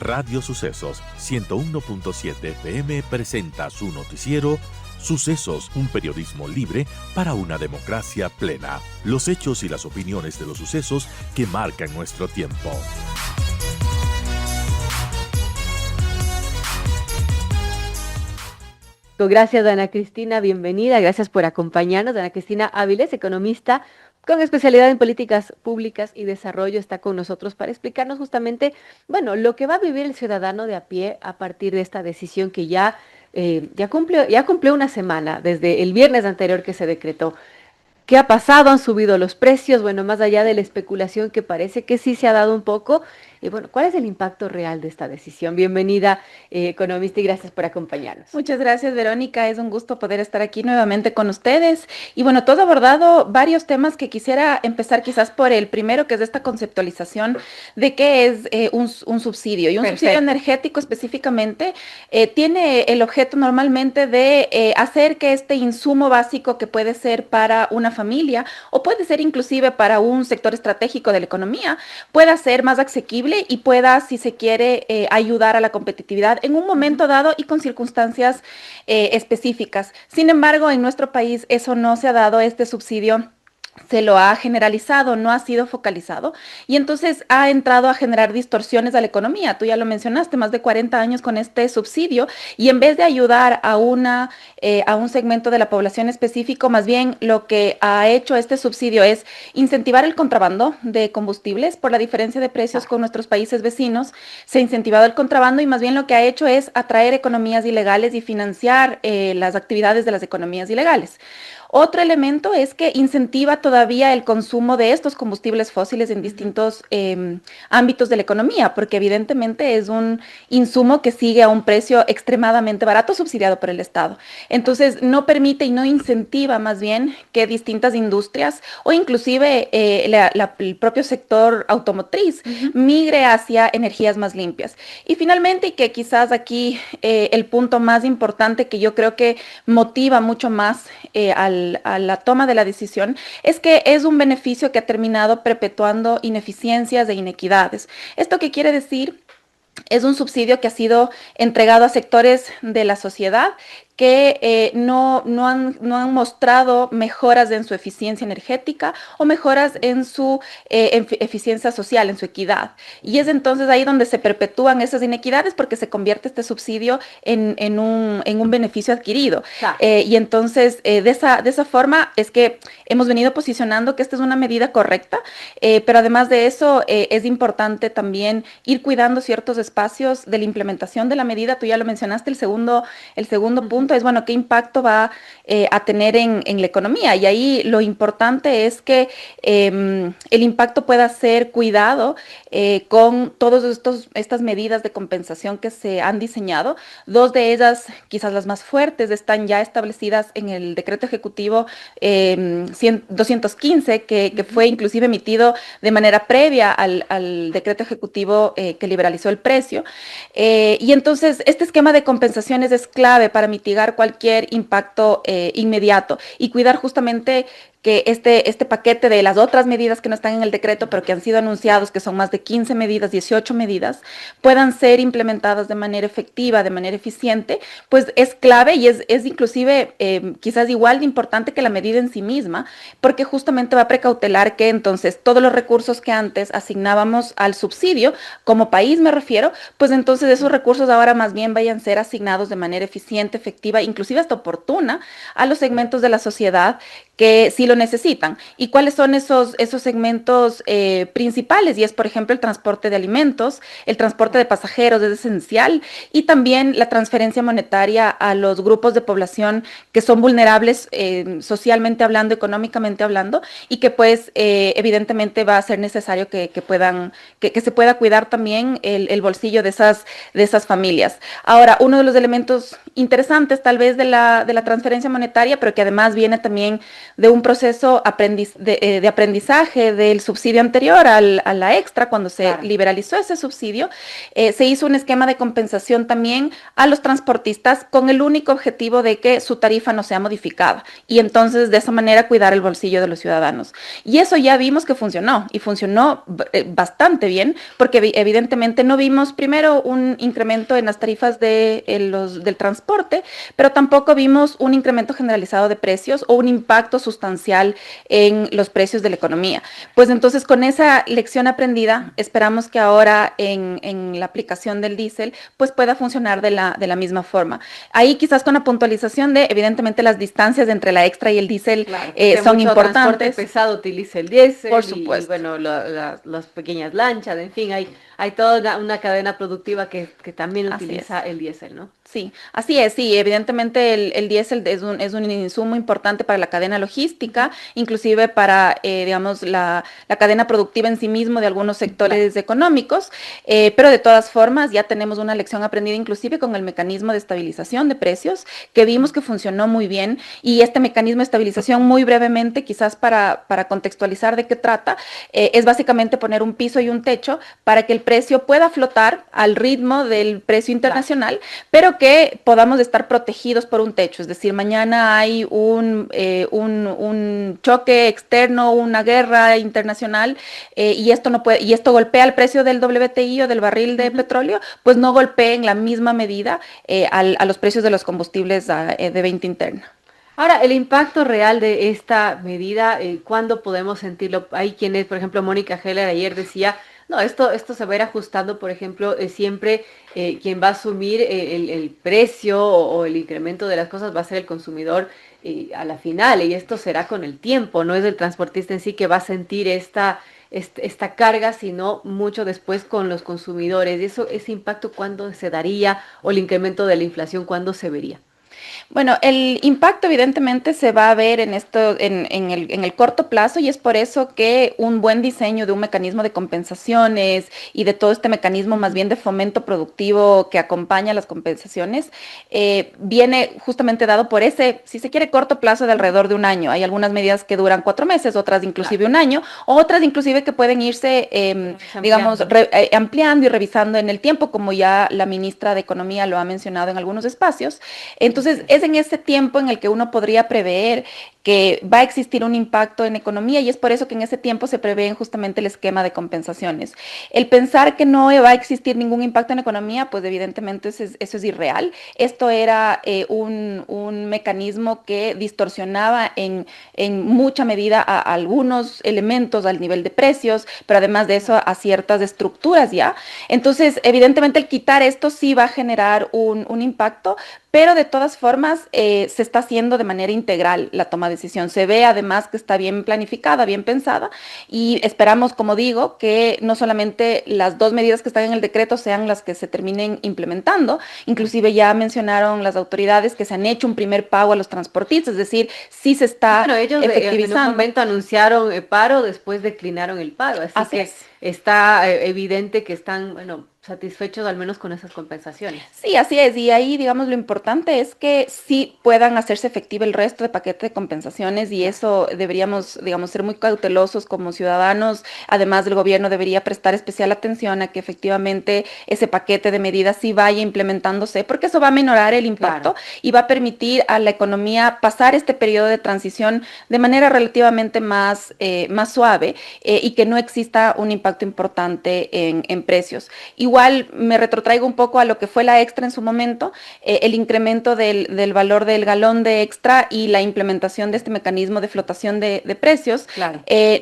Radio Sucesos 101.7 FM presenta su noticiero Sucesos, un periodismo libre para una democracia plena. Los hechos y las opiniones de los sucesos que marcan nuestro tiempo. Gracias, Ana Cristina, bienvenida, gracias por acompañarnos. Ana Cristina Áviles, economista con especialidad en políticas públicas y desarrollo, está con nosotros para explicarnos justamente, bueno, lo que va a vivir el ciudadano de a pie a partir de esta decisión que ya cumplió una semana desde el viernes anterior que se decretó. ¿Qué ha pasado? ¿Han subido los precios? Bueno, más allá de la especulación que parece que sí se ha dado un poco. Bueno, ¿cuál es el impacto real de esta decisión? Bienvenida, economista, y gracias por acompañarnos. Muchas gracias, Verónica. Es un gusto poder estar aquí nuevamente con ustedes. Y bueno, tú has abordado varios temas que quisiera empezar quizás por el primero, que es esta conceptualización de qué es un subsidio. Y un subsidio energético específicamente tiene el objeto normalmente de hacer que este insumo básico, que puede ser para una familia o puede ser inclusive para un sector estratégico de la economía, pueda ser más asequible y pueda, si se quiere, ayudar a la competitividad en un momento dado y con circunstancias específicas. Sin embargo, en nuestro país eso no se ha dado. Este subsidio se lo ha generalizado, no ha sido focalizado, y entonces ha entrado a generar distorsiones a la economía. Tú ya lo mencionaste, más de 40 años con este subsidio, y en vez de ayudar a un segmento de la población específico, más bien lo que ha hecho este subsidio es incentivar el contrabando de combustibles. Por la diferencia de precios con nuestros países vecinos, se ha incentivado el contrabando, y más bien lo que ha hecho es atraer economías ilegales y financiar las actividades de las economías ilegales. Otro elemento es que incentiva todavía el consumo de estos combustibles fósiles en distintos ámbitos de la economía, porque evidentemente es un insumo que sigue a un precio extremadamente barato, subsidiado por el Estado. Entonces, no permite y no incentiva más bien que distintas industrias o inclusive el propio sector automotriz migre hacia energías más limpias. Y finalmente, y que quizás aquí el punto más importante que yo creo que motiva mucho más a la toma de la decisión, es que es un beneficio que ha terminado perpetuando ineficiencias e inequidades. ¿Esto qué quiere decir? Es un subsidio que ha sido entregado a sectores de la sociedad que no han mostrado mejoras en su eficiencia energética o mejoras en su eficiencia social, en su equidad. Y es entonces ahí donde se perpetúan esas inequidades, porque se convierte este subsidio en un beneficio adquirido. Claro. Y entonces, de esa forma es que hemos venido posicionando que esta es una medida correcta, pero además de eso, es importante también ir cuidando ciertos espacios de la implementación de la medida. Tú ya lo mencionaste, el segundo punto es, bueno, qué impacto va a tener en la economía. Y ahí lo importante es que el impacto pueda ser cuidado con todas estas medidas de compensación que se han diseñado. Dos de ellas, quizás las más fuertes, están ya establecidas en el decreto ejecutivo 215, que fue inclusive emitido de manera previa al decreto ejecutivo que liberalizó el precio. Y entonces, este esquema de compensaciones es clave para mitigar cualquier impacto inmediato y cuidar justamente que este paquete de las otras medidas que no están en el decreto, pero que han sido anunciados, que son más de 15 medidas, 18 medidas, puedan ser implementadas de manera efectiva, de manera eficiente, pues es clave y es inclusive quizás igual de importante que la medida en sí misma, porque justamente va a precautelar que entonces todos los recursos que antes asignábamos al subsidio, como país me refiero, pues entonces esos recursos ahora más bien vayan a ser asignados de manera eficiente, efectiva, inclusive hasta oportuna, a los segmentos de la sociedad que sí lo necesitan. ¿Y cuáles son esos segmentos principales? Y es, por ejemplo, el transporte de alimentos, el transporte de pasajeros es esencial, y también la transferencia monetaria a los grupos de población que son vulnerables socialmente hablando, económicamente hablando, y que pues evidentemente va a ser necesario que se pueda cuidar también el bolsillo de esas familias. Ahora, uno de los elementos interesantes tal vez de la transferencia monetaria, pero que además viene también de un proceso proceso de aprendizaje del subsidio anterior a la extra, cuando se liberalizó ese subsidio, se hizo un esquema de compensación también a los transportistas con el único objetivo de que su tarifa no sea modificada y entonces de esa manera cuidar el bolsillo de los ciudadanos. Y eso ya vimos que funcionó y funcionó bastante bien porque evidentemente no vimos primero un incremento en las tarifas del transporte, pero tampoco vimos un incremento generalizado de precios o un impacto sustancial en los precios de la economía. Pues entonces con esa lección aprendida esperamos que ahora en la aplicación del diésel pues pueda funcionar de la misma forma. Ahí quizás con la puntualización de evidentemente las distancias entre la extra y el diésel son importantes. Transporte pesado utiliza el diésel. Por supuesto. Y bueno, las pequeñas lanchas, en fin, hay toda una cadena productiva que también utiliza el diésel, ¿no? Sí, así es, sí, evidentemente el diésel es un insumo importante para la cadena logística, inclusive para, digamos, la cadena productiva en sí mismo de algunos sectores económicos, pero de todas formas ya tenemos una lección aprendida inclusive con el mecanismo de estabilización de precios, que vimos que funcionó muy bien, y este mecanismo de estabilización, muy brevemente, quizás para contextualizar de qué trata, es básicamente poner un piso y un techo para que el precio pueda flotar al ritmo del precio internacional, pero que podamos estar protegidos por un techo, es decir, mañana hay un choque externo, una guerra internacional, y esto golpea el precio del WTI o del barril de petróleo, pues no golpee en la misma medida a los precios de los combustibles de venta interna. Ahora, el impacto real de esta medida, ¿cuándo podemos sentirlo? Hay quienes, por ejemplo, Mónica Heller ayer decía, no, esto se va a ir ajustando, por ejemplo, siempre quien va a asumir el precio o el incremento de las cosas va a ser el consumidor a la final, y esto será con el tiempo, no es el transportista en sí que va a sentir esta carga, sino mucho después con los consumidores. Y ese impacto, ¿cuándo se daría? O el incremento de la inflación, ¿cuándo se vería? Bueno, el impacto evidentemente se va a ver en el corto plazo, y es por eso que un buen diseño de un mecanismo de compensaciones y de todo este mecanismo más bien de fomento productivo que acompaña las compensaciones viene justamente dado por ese, si se quiere, corto plazo de alrededor de un año. Hay algunas medidas que duran 4 meses, otras inclusive un año, otras inclusive que pueden irse, digamos, ampliando y revisando en el tiempo, como ya la ministra de Economía lo ha mencionado en algunos espacios. Entonces, es en ese tiempo en el que uno podría prever que va a existir un impacto en economía, y es por eso que en ese tiempo se prevé justamente el esquema de compensaciones. El pensar que no va a existir ningún impacto en economía, pues evidentemente eso es irreal. Esto era un mecanismo que distorsionaba en mucha medida a algunos elementos al nivel de precios, pero además de eso a ciertas estructuras ya. Entonces, evidentemente el quitar esto sí va a generar un impacto, pero de todas formas se está haciendo de manera integral la toma de decisión. Se ve además que está bien planificada, bien pensada, y esperamos, como digo, que no solamente las 2 medidas que están en el decreto sean las que se terminen implementando, inclusive ya mencionaron las autoridades que se han hecho un primer pago a los transportistas, es decir, sí se está efectivizando. En un momento anunciaron paro, después declinaron el paro, así que está evidente que están, satisfechos al menos con esas compensaciones. Sí, así es, y ahí, digamos, lo importante es que sí puedan hacerse efectivo el resto de paquete de compensaciones, y eso deberíamos, digamos, ser muy cautelosos como ciudadanos. Además, el gobierno debería prestar especial atención a que efectivamente ese paquete de medidas sí vaya implementándose, porque eso va a minorar el impacto y va a permitir a la economía pasar este periodo de transición de manera relativamente más suave, y que no exista un impacto importante en precios. Igual me retrotraigo un poco a lo que fue la extra en su momento, el incremento del valor del galón de extra y la implementación de este mecanismo de flotación de precios.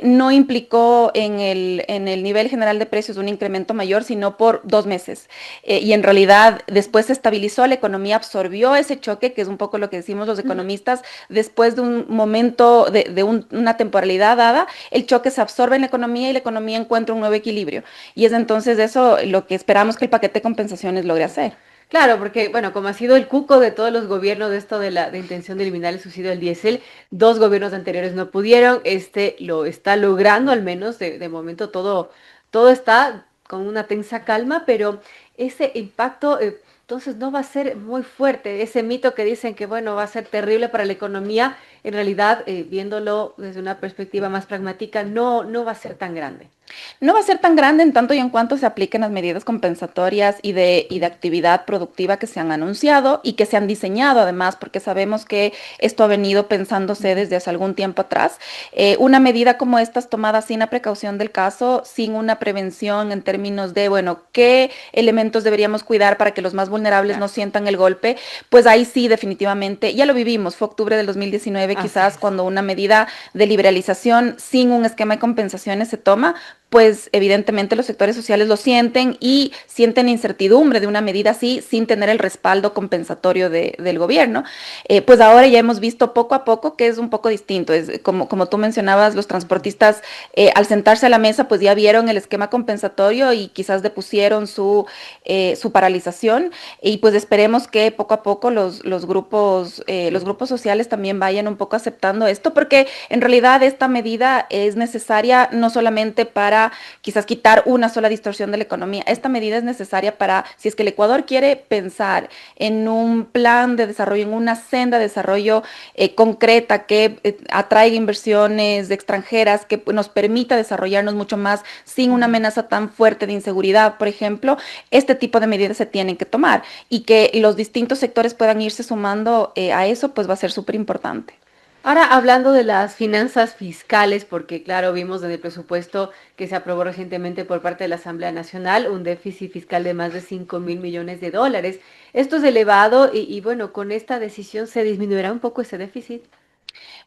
No implicó en el nivel general de precios un incremento mayor, sino por 2 meses. Y en realidad después se estabilizó, la economía absorbió ese choque, que es un poco lo que decimos los economistas, después de un momento, una temporalidad dada, el choque se absorbe en la economía y la economía encuentra un nuevo equilibrio. Y es entonces eso lo que esperamos que el paquete de compensaciones logre hacer. Claro, porque, como ha sido el cuco de todos los gobiernos de esto de intención de eliminar el subsidio del diésel, 2 gobiernos anteriores no pudieron, lo está logrando, al menos de momento todo está con una tensa calma, pero ese impacto entonces no va a ser muy fuerte. Ese mito que dicen que, va a ser terrible para la economía, en realidad, viéndolo desde una perspectiva más pragmática, no va a ser tan grande. No va a ser tan grande en tanto y en cuanto se apliquen las medidas compensatorias y de actividad productiva que se han anunciado y que se han diseñado además, porque sabemos que esto ha venido pensándose desde hace algún tiempo atrás. Una medida como esta es tomada sin la precaución del caso, sin una prevención en términos de, bueno, qué elementos deberíamos cuidar para que los más vulnerables no sientan el golpe, pues ahí sí definitivamente, ya lo vivimos, fue octubre del 2019 quizás cuando una medida de liberalización sin un esquema de compensaciones se toma, pues evidentemente los sectores sociales lo sienten y sienten incertidumbre de una medida así sin tener el respaldo compensatorio del gobierno. Pues ahora ya hemos visto poco a poco que es un poco distinto. Es como tú mencionabas, los transportistas al sentarse a la mesa pues ya vieron el esquema compensatorio y quizás depusieron su paralización y pues esperemos que poco a poco los grupos sociales también vayan un poco aceptando esto porque en realidad esta medida es necesaria no solamente para quizás quitar una sola distorsión de la economía. Esta medida es necesaria para, si es que el Ecuador quiere pensar en un plan de desarrollo, en una senda de desarrollo concreta que atraiga inversiones extranjeras, que nos permita desarrollarnos mucho más sin una amenaza tan fuerte de inseguridad, por ejemplo, este tipo de medidas se tienen que tomar y que los distintos sectores puedan irse sumando a eso, pues va a ser súper importante. Ahora, hablando de las finanzas fiscales, porque claro, vimos en el presupuesto que se aprobó recientemente por parte de la Asamblea Nacional un déficit fiscal de más de 5.000 millones de dólares. Esto es elevado y bueno, con esta decisión se disminuirá un poco ese déficit.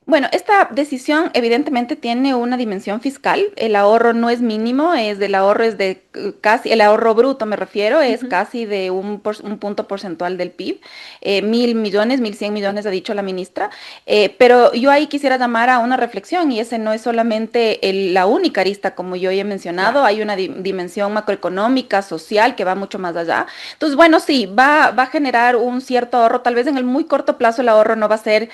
Bueno, esta decisión evidentemente tiene una dimensión fiscal. El ahorro no es mínimo, el ahorro es de casi, el ahorro bruto me refiero, es casi de un punto porcentual del PIB. 1.000 millones, 1.100 millones ha dicho la ministra. Pero yo ahí quisiera llamar a una reflexión y ese no es solamente la única arista, como yo ya he mencionado, claro. Hay una dimensión macroeconómica, social, que va mucho más allá. Entonces, bueno, sí, va a generar un cierto ahorro. Tal vez en el muy corto plazo el ahorro no va a ser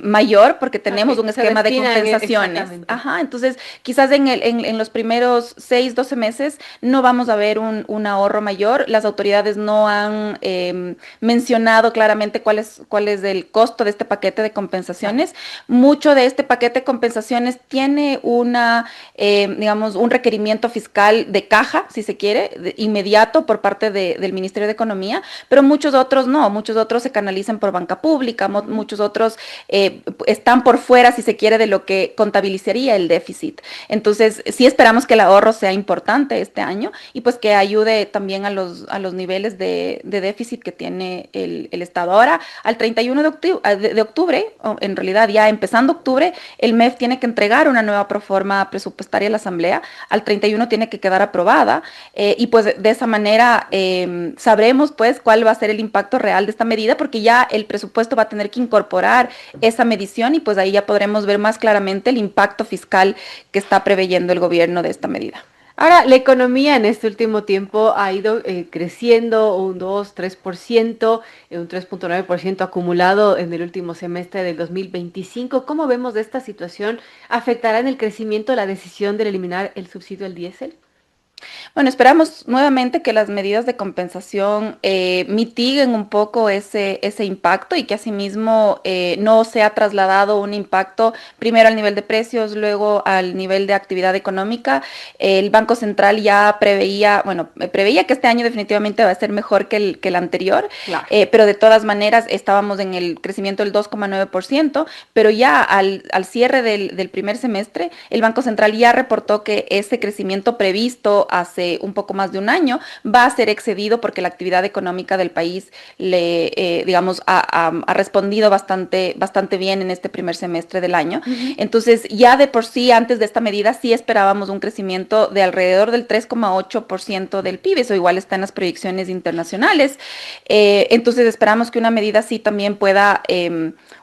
mayor, porque tenemos un esquema de compensaciones. Ajá, entonces quizás en los primeros 6, 12 meses no vamos a ver un ahorro mayor. Las autoridades no han mencionado claramente cuál es el costo de este paquete de compensaciones. Mucho de este paquete de compensaciones tiene digamos, un requerimiento fiscal de caja, si se quiere, inmediato por parte del Ministerio de Economía, pero muchos otros no, muchos otros se canalizan por banca pública, muchos otros están por fuera, si se quiere, de lo que contabilizaría el déficit. Entonces, sí esperamos que el ahorro sea importante este año y pues que ayude también a los niveles de déficit que tiene el Estado. Ahora, al 31 de octubre, en realidad ya empezando octubre, el MEF tiene que entregar una nueva proforma presupuestaria a la Asamblea. Al 31 tiene que quedar aprobada y pues de esa manera sabremos pues cuál va a ser el impacto real de esta medida porque ya el presupuesto va a tener que incorporar esa medición y pues ahí ya podremos ver más claramente el impacto fiscal que está preveyendo el gobierno de esta medida. Ahora, la economía en este último tiempo ha ido creciendo un 2, 3%, un 3,9% acumulado en el último semestre del 2025. ¿Cómo vemos de esta situación? ¿Afectará en el crecimiento la decisión de eliminar el subsidio al diésel? Bueno, esperamos nuevamente que las medidas de compensación mitiguen un poco ese impacto y que asimismo no sea trasladado un impacto primero al nivel de precios, luego al nivel de actividad económica. El Banco Central ya preveía que este año definitivamente va a ser mejor que el anterior, claro. Pero de todas maneras estábamos en el crecimiento del 2,9%, pero ya al cierre del primer semestre, el Banco Central ya reportó que ese crecimiento previsto hace un poco más de un año, va a ser excedido porque la actividad económica del país digamos, ha respondido bastante bien en este primer semestre del año. Entonces, ya de por sí, antes de esta medida, sí esperábamos un crecimiento de alrededor del 3,8% del PIB, eso igual está en las proyecciones internacionales. Entonces, esperamos que una medida así también pueda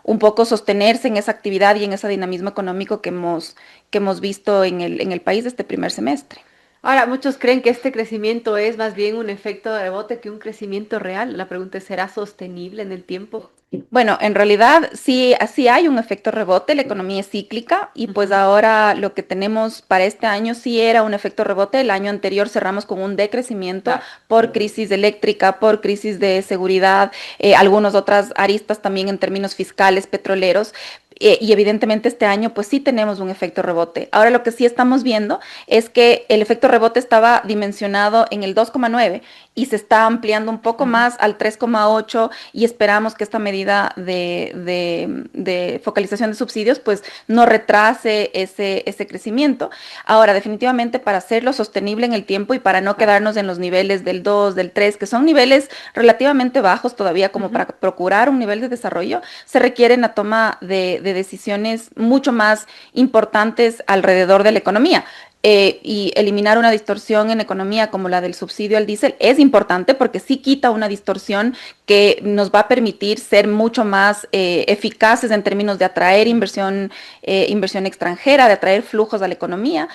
un poco sostenerse en esa actividad y en ese dinamismo económico que hemos visto en el país este primer semestre. Ahora, muchos creen que este crecimiento es más bien un efecto de rebote que un crecimiento real. La pregunta es, ¿será sostenible en el tiempo? Bueno, en realidad sí hay un efecto rebote, la economía es cíclica y pues ahora lo que tenemos para este año sí era un efecto rebote. El año anterior cerramos con un decrecimiento por crisis eléctrica, por crisis de seguridad, algunas otras aristas también en términos fiscales, petroleros. y evidentemente este año pues sí tenemos un efecto rebote. Ahora lo que sí estamos viendo es que el efecto rebote estaba dimensionado en el 2,9 y se está ampliando un poco más al 3,8 y esperamos que esta medida de focalización de subsidios pues no retrase ese crecimiento. Ahora, definitivamente para hacerlo sostenible en el tiempo y para no quedarnos en los niveles del 2, del 3, que son niveles relativamente bajos todavía como para procurar un nivel de desarrollo, se requiere la toma de decisiones mucho más importantes alrededor de la economía. Y eliminar una distorsión en economía como la del subsidio al diésel es importante porque sí quita una distorsión que nos va a permitir ser mucho más eficaces en términos de atraer inversión extranjera, de atraer flujos a la economía,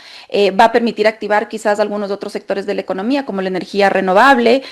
va a permitir activar quizás algunos otros sectores de la economía como la energía renovable,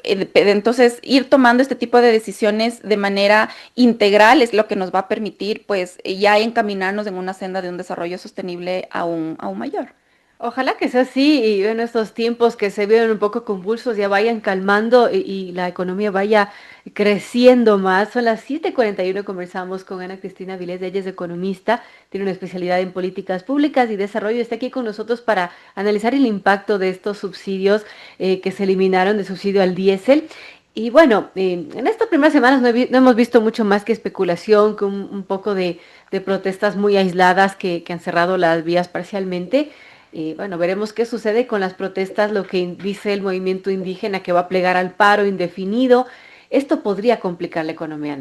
entonces ir tomando este tipo de decisiones de manera integral es lo que nos va a permitir pues ya encaminarnos en una senda de un desarrollo sostenible aún mayor. Ojalá que sea así y en estos tiempos que se vieron un poco convulsos ya vayan calmando y la economía vaya creciendo más. Son las 7:41, conversamos con Ana Cristina Vilés, ella es economista, tiene una especialidad en políticas públicas y desarrollo, está aquí con nosotros para analizar el impacto de estos subsidios que se eliminaron, de subsidio al diésel. Y bueno, en estas primeras semanas no hemos visto mucho más que especulación, que un poco de protestas muy aisladas que han cerrado las vías parcialmente. Y bueno, veremos qué sucede con las protestas, lo que dice el movimiento indígena que va a plegar al paro indefinido. Esto podría complicar la economía.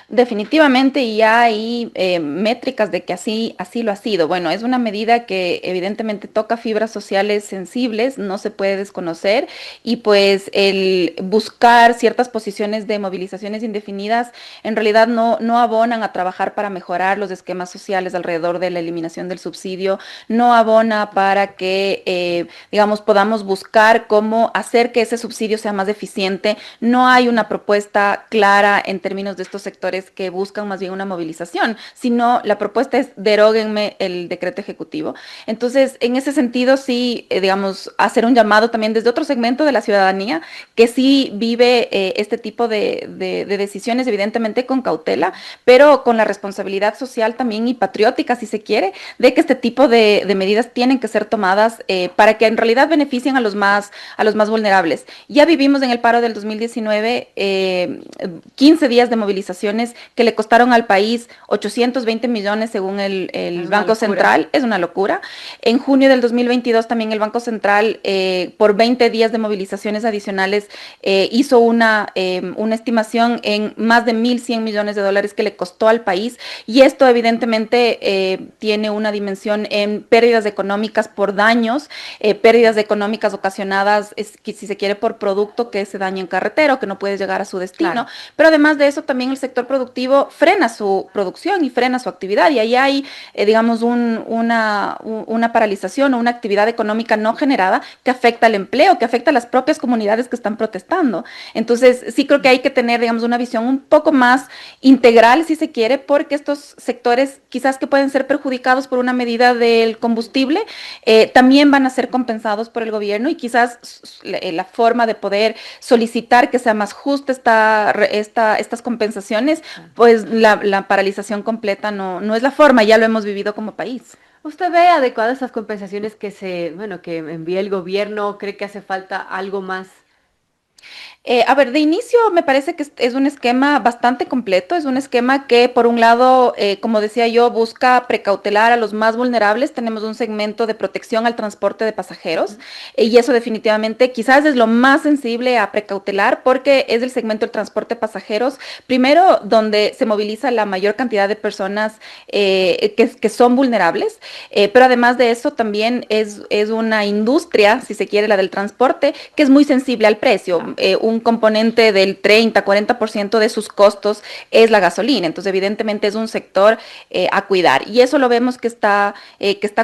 Definitivamente, y ya hay métricas de que así lo ha sido. Bueno, es una medida que evidentemente toca fibras sociales sensibles, no se puede desconocer, y pues el buscar ciertas posiciones de movilizaciones indefinidas en realidad no abonan a trabajar para mejorar los esquemas sociales alrededor de la eliminación del subsidio, no abona para que, digamos, podamos buscar cómo hacer que ese subsidio sea más eficiente. No hay una propuesta clara en términos de estos sectores que buscan más bien una movilización, sino la propuesta es deróguenme el decreto ejecutivo. Entonces, en ese sentido, sí, digamos, hacer un llamado también desde otro segmento de la ciudadanía que sí vive este tipo de decisiones, evidentemente con cautela, pero con la responsabilidad social también y patriótica, si se quiere, de que este tipo de medidas tienen que ser tomadas para que en realidad beneficien a los más vulnerables. Ya vivimos en el paro del 2019 15 días de movilizaciones que le costaron al país 820 millones según el Banco Central. Es una locura. En junio del 2022 también el Banco Central por 20 días de movilizaciones adicionales hizo una estimación en más de 1.100 millones de dólares que le costó al país, y esto evidentemente tiene una dimensión en pérdidas económicas por daños, pérdidas económicas ocasionadas, si se quiere, por producto que se daña en carretera o que no puede llegar a su destino. Claro. Pero además de eso, también el sector productivo frena su producción y frena su actividad, y ahí hay, digamos, una paralización o una actividad económica no generada que afecta al empleo, que afecta a las propias comunidades que están protestando. Entonces, sí creo que hay que tener, digamos, una visión un poco más integral, si se quiere, porque estos sectores quizás que pueden ser perjudicados por una medida del combustible, también van a ser compensados por el gobierno, y quizás la forma de poder solicitar que sea más justa estas compensaciones, pues la paralización completa no es la forma, ya lo hemos vivido como país. ¿Usted ve adecuadas estas compensaciones que envía el gobierno? ¿Cree que hace falta algo más? A ver, de inicio me parece que es un esquema bastante completo, es un esquema que por un lado, como decía yo, busca precautelar a los más vulnerables. Tenemos un segmento de protección al transporte de pasajeros y eso definitivamente quizás es lo más sensible a precautelar porque es el segmento del transporte de pasajeros, primero donde se moviliza la mayor cantidad de personas que son vulnerables, pero además de eso también es una industria, si se quiere, la del transporte, que es muy sensible al precio. Un componente del 30-40% de sus costos es la gasolina. Entonces, evidentemente es un sector a cuidar. Y eso lo vemos que está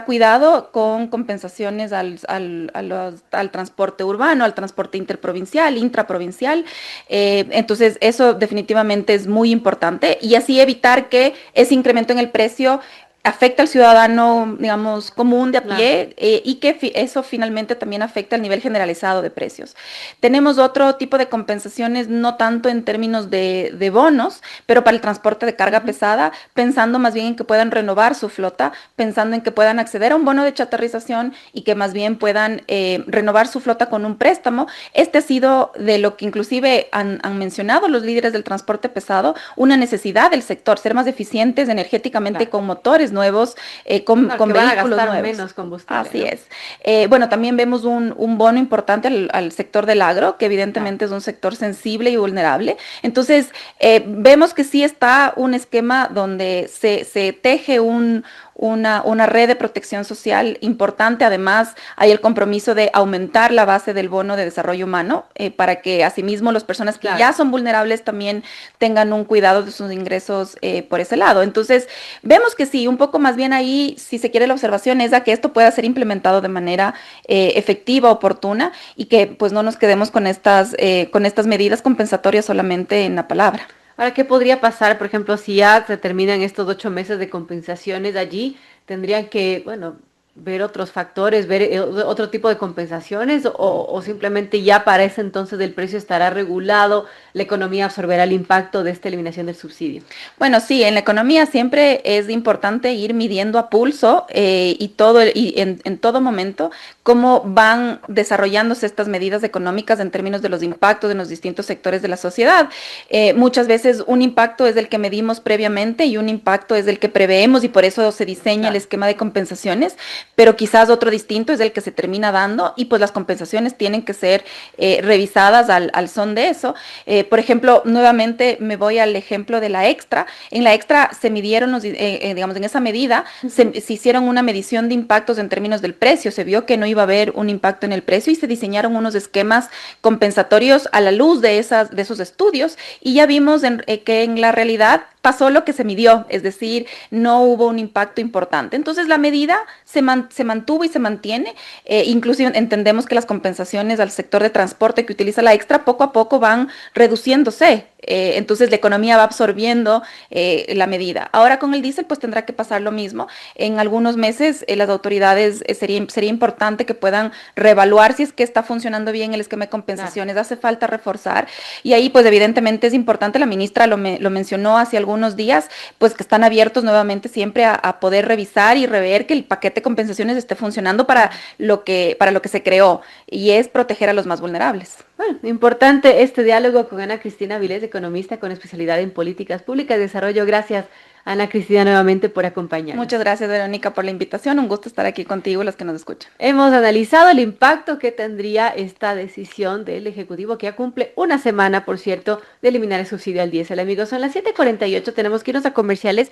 cuidado con compensaciones al transporte urbano, al transporte interprovincial, intraprovincial. Entonces, eso definitivamente es muy importante. Y así evitar que ese incremento en el precio afecta al ciudadano, digamos, común de a Claro. pie, y que eso finalmente también afecta al nivel generalizado de precios. Tenemos otro tipo de compensaciones, no tanto en términos de bonos, pero para el transporte de carga Ujú. pesada, pensando más bien en que puedan renovar su flota, pensando en que puedan acceder a un bono de chatarrización y que más bien puedan renovar su flota con un préstamo. Este ha sido de lo que inclusive han mencionado los líderes del transporte pesado, una necesidad del sector, ser más eficientes energéticamente Claro. con motores nuevos, Claro, con que van a vehículos gastar nuevos. menos combustible, Así ¿no? es. Bueno, también vemos un bono importante al sector del agro, que Claro. evidentemente es un sector sensible y vulnerable. Entonces, vemos que sí está un esquema donde se teje una red de protección social importante. Además, hay el compromiso de aumentar la base del bono de desarrollo humano, para que asimismo las personas que Claro. ya son vulnerables también tengan un cuidado de sus ingresos por ese lado. Entonces, vemos que sí, un poco más bien ahí, si se quiere, la observación es a que esto pueda ser implementado de manera efectiva, oportuna, y que pues no nos quedemos con estas medidas compensatorias solamente en la palabra. Ahora, ¿qué podría pasar, por ejemplo, si ya se terminan estos 8 meses de compensaciones allí? ¿Tendrían que, bueno, ver otros factores, ver otro tipo de compensaciones o simplemente ya para ese entonces el precio estará regulado, la economía absorberá el impacto de esta eliminación del subsidio? Bueno, sí, en la economía siempre es importante ir midiendo a pulso, en todo momento cómo van desarrollándose estas medidas económicas en términos de los impactos en los distintos sectores de la sociedad. Muchas veces un impacto es el que medimos previamente y un impacto es el que preveemos, y por eso se diseña el Claro. esquema de compensaciones, pero quizás otro distinto es el que se termina dando, y pues las compensaciones tienen que ser revisadas al son de eso. Por ejemplo, nuevamente me voy al ejemplo de la extra. En la extra se midieron, digamos, en esa medida, Ujú. se hicieron una medición de impactos en términos del precio. Se vio que no iba a haber un impacto en el precio y se diseñaron unos esquemas compensatorios a la luz de esos estudios, y ya vimos que en la realidad pasó lo que se midió, es decir, no hubo un impacto importante. Entonces la medida se mantuvo y se mantiene. Inclusive entendemos que las compensaciones al sector de transporte que utiliza la extra poco a poco van reduciéndose. Entonces la economía va absorbiendo la medida. Ahora con el diésel pues tendrá que pasar lo mismo. En algunos meses las autoridades sería importante que puedan reevaluar si es que está funcionando bien el esquema de Claro. compensaciones. Hace falta reforzar, y ahí pues evidentemente es importante, la ministra lo mencionó hace algunos días, pues que están abiertos nuevamente siempre a poder revisar y rever que el paquete de compensaciones esté funcionando para lo que se creó, y es proteger a los más vulnerables. Bueno, importante este diálogo con Ana Cristina Vilés, economista con especialidad en políticas públicas y desarrollo. Gracias, Ana Cristina, nuevamente por acompañarnos. Muchas gracias, Verónica, por la invitación. Un gusto estar aquí contigo y los que nos escuchan. Hemos analizado el impacto que tendría esta decisión del Ejecutivo, que ya cumple una semana, por cierto, de eliminar el subsidio al diésel. Amigos, son las 7:48, tenemos que irnos a comerciales.